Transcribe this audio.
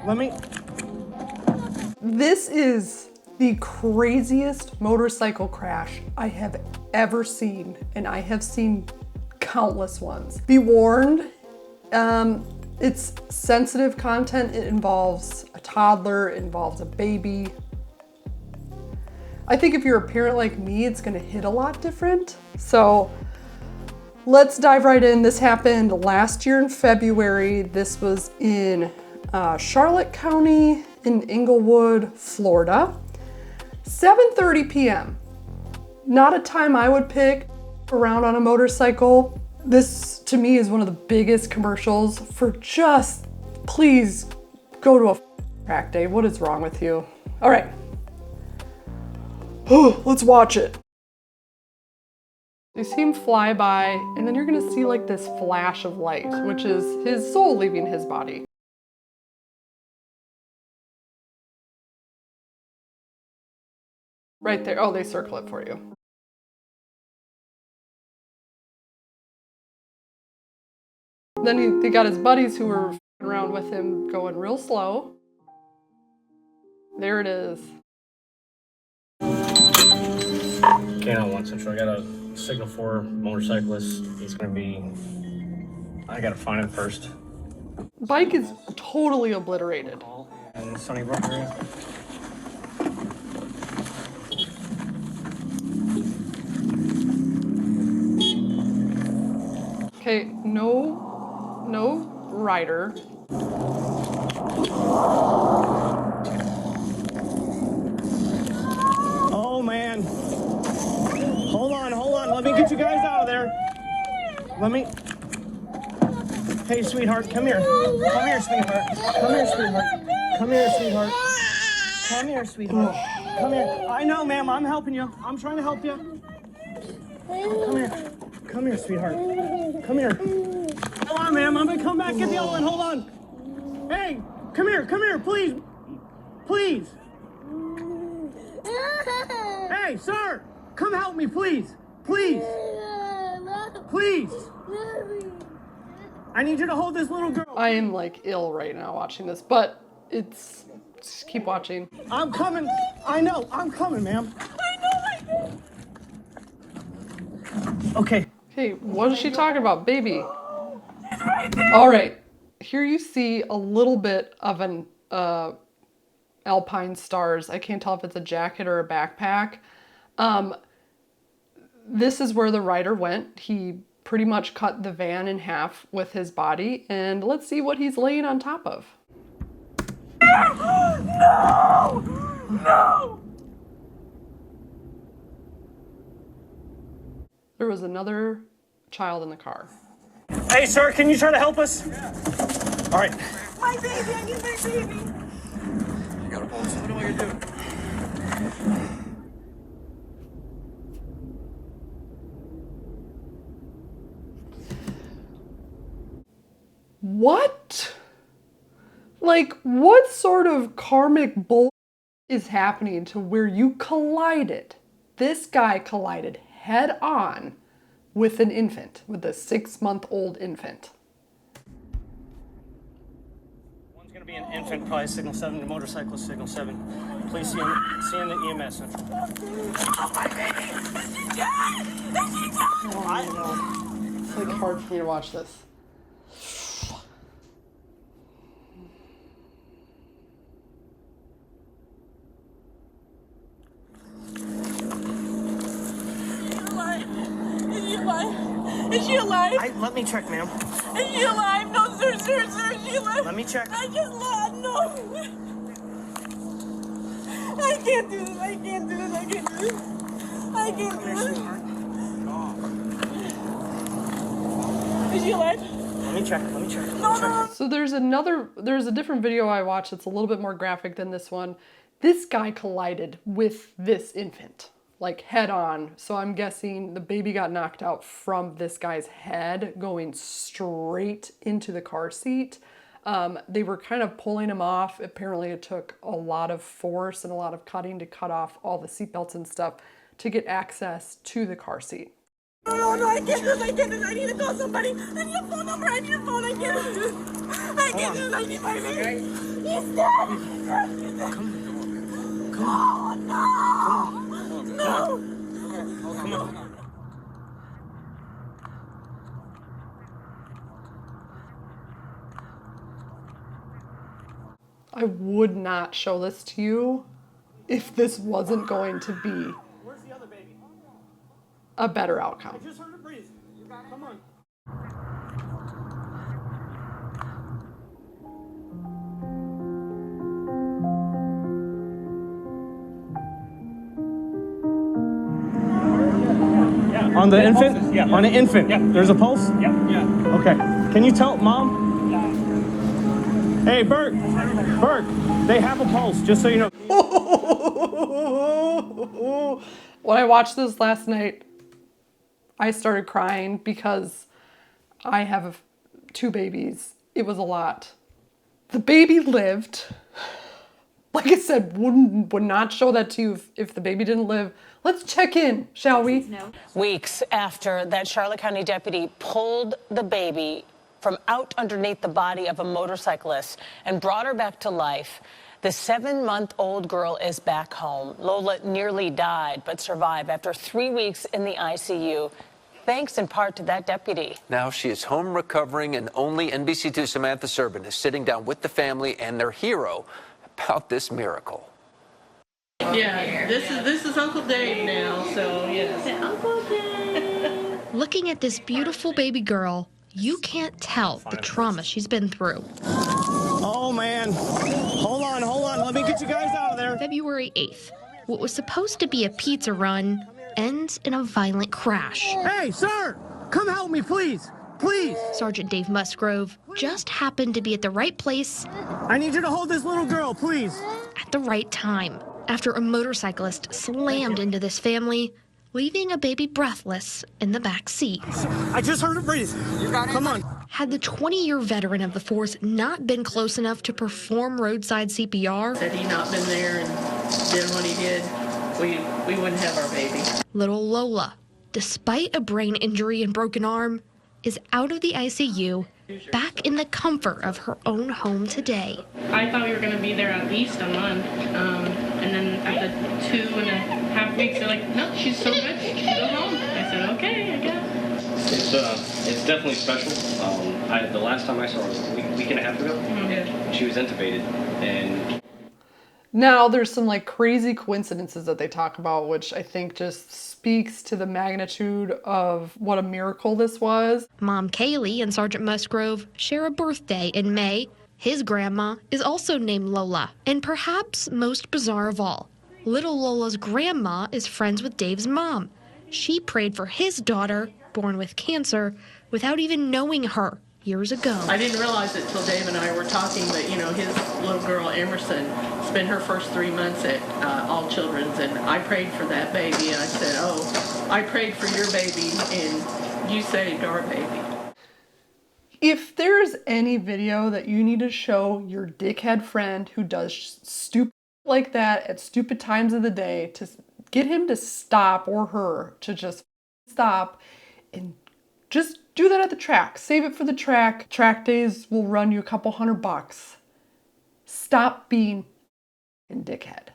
Let me. This is the craziest motorcycle crash I have ever seen, and I have seen countless ones. Be warned, it's sensitive content. It involves a toddler, it involves a baby. I think if you're a parent like me, it's gonna hit a lot different. So let's dive right in. This happened last year in February. This was in Charlotte County in Englewood, Florida. 7:30 p.m. Not a time I would pick around on a motorcycle. This to me is one of the biggest commercials for just, please go to a track day. What is wrong with you? All right. Let's watch it. You see him fly by, and then you're gonna see like this flash of light, which is his soul leaving his body. Right there. Oh, they circle it for you. Then they got his buddies who were around with him going real slow. There it is. Can't want Central. I got a signal for motorcyclist. He's gonna be. I gotta find him first. Bike is totally obliterated. And Sunnybrook area. Okay, no rider. Oh man. Hold on. Let me get you guys out of there. Let me. Hey, sweetheart, come here. Come here, sweetheart. Come here, sweetheart. Come here, sweetheart. Come here, sweetheart. Come here. I know, ma'am. I'm helping you. I'm trying to help you. Come here. Come here, sweetheart. Come here. Hold on, ma'am. I'm gonna come back get the other one. Hold on. Hey, come here, please. Please. Hey, sir. Come help me, please. Please. Please. I need you to hold this little girl. I am like ill right now watching this, but it's, just keep watching. I'm coming. I know. I'm coming, ma'am. I know. Okay. Hey, what is she talking about, baby? All right, here you see a little bit of an Alpine Stars. I can't tell if it's a jacket or a backpack. This is where the rider went. He pretty much cut the van in half with his body, and let's see what he's laying on top of. No! No! There was another child in the car. Hey, sir, can you try to help us? All right. My baby, I need my baby. You gotta hold something while you're doing. What? Like, what sort of karmic bull is happening to where you collided? This guy collided head on with an infant, with a 6-month-old infant. One's gonna be an infant, probably signal 7, the motorcyclist signal 7. Please see in the EMS center. Oh, my baby! She died! She died! Oh, I know. It's like hard for me to watch this. Is she alive? Let me check, ma'am. Is she alive? No, sir, is she alive? Let me check. I just lost. No. I can't do this. I can't do this. I can't do this. I can't do this. Is she alive? Let me check. No. So there's a different video I watched that's a little bit more graphic than this one. This guy collided with this infant, like head on. So I'm guessing the baby got knocked out from this guy's head going straight into the car seat. They were kind of pulling him off. Apparently it took a lot of force and a lot of cutting to cut off all the seatbelts and stuff to get access to the car seat. No, I can't do this. I can't do this. I need to call somebody. I need a phone number. I need a phone. I can't do this. I can't do this. I need my baby. He's dead. Come on. No. Come on. I would not show this to you if this wasn't going to be Where's the other baby? a better outcome. I just heard her breathe. Come on. On the infant? Yeah. On an infant? Yeah. There's a pulse? Yeah. Okay. Can you tell Mom? Hey, Bert. Bert, they have a pulse, just so you know. When I watched this last night, I started crying because I have 2 babies. It was a lot. The baby lived. Like I said, would not show that to you if the baby didn't live. Let's check in, shall we? Weeks after that Charlotte County deputy pulled the baby from out underneath the body of a motorcyclist and brought her back to life, the 7-month-old girl is back home. Lola nearly died but survived after 3 weeks in the ICU, thanks in part to that deputy. Now she is home recovering, and only NBC2's Samantha Serban is sitting down with the family and their hero about this miracle. Yeah, this is Uncle Dave now, so yes. Uncle Dave. Looking at this beautiful baby girl, you can't tell the trauma she's been through. Oh, man. Hold on. Let me get you guys out of there. February 8th, what was supposed to be a pizza run ends in a violent crash. Hey, sir. Come help me, please. Please. Sergeant Dave Musgrove just happened to be at the right place I need you to hold this little girl, please. at the right time after a motorcyclist slammed into this family, leaving a baby breathless in the back seat. I just heard her breathe. You got it? Come on. Had the 20-year veteran of the force not been close enough to perform roadside CPR, Had he not been there and did what he did, we wouldn't have our baby. little Lola, despite a brain injury and broken arm, is out of the ICU, back in the comfort of her own home today. I thought we were going to be there at least a month, and then at the 2.5 weeks, they're like, no, she's so good, she can go home. I said, okay, I guess. It's definitely special. The last time I saw her was a week and a half ago. Yeah. She was intubated, and Now, there's some like crazy coincidences that they talk about, which I think just speaks to the magnitude of what a miracle this was. Mom Kaylee and Sergeant Musgrove share a birthday in May. His grandma is also named Lola. And perhaps most bizarre of all, little Lola's grandma is friends with Dave's mom. She prayed for his daughter, born with cancer, without even knowing her years ago. I didn't realize it till Dave and I were talking that, his little girl, Emerson, spent her first 3 months at All Children's, and I prayed for that baby, and I said, oh, I prayed for your baby, and you saved our baby. If there's any video that you need to show your dickhead friend who does stupid like that at stupid times of the day, to get him to stop, or her to just stop and just do that at the track. Save it for the track. Track days will run you a couple $100. Stop being a dickhead.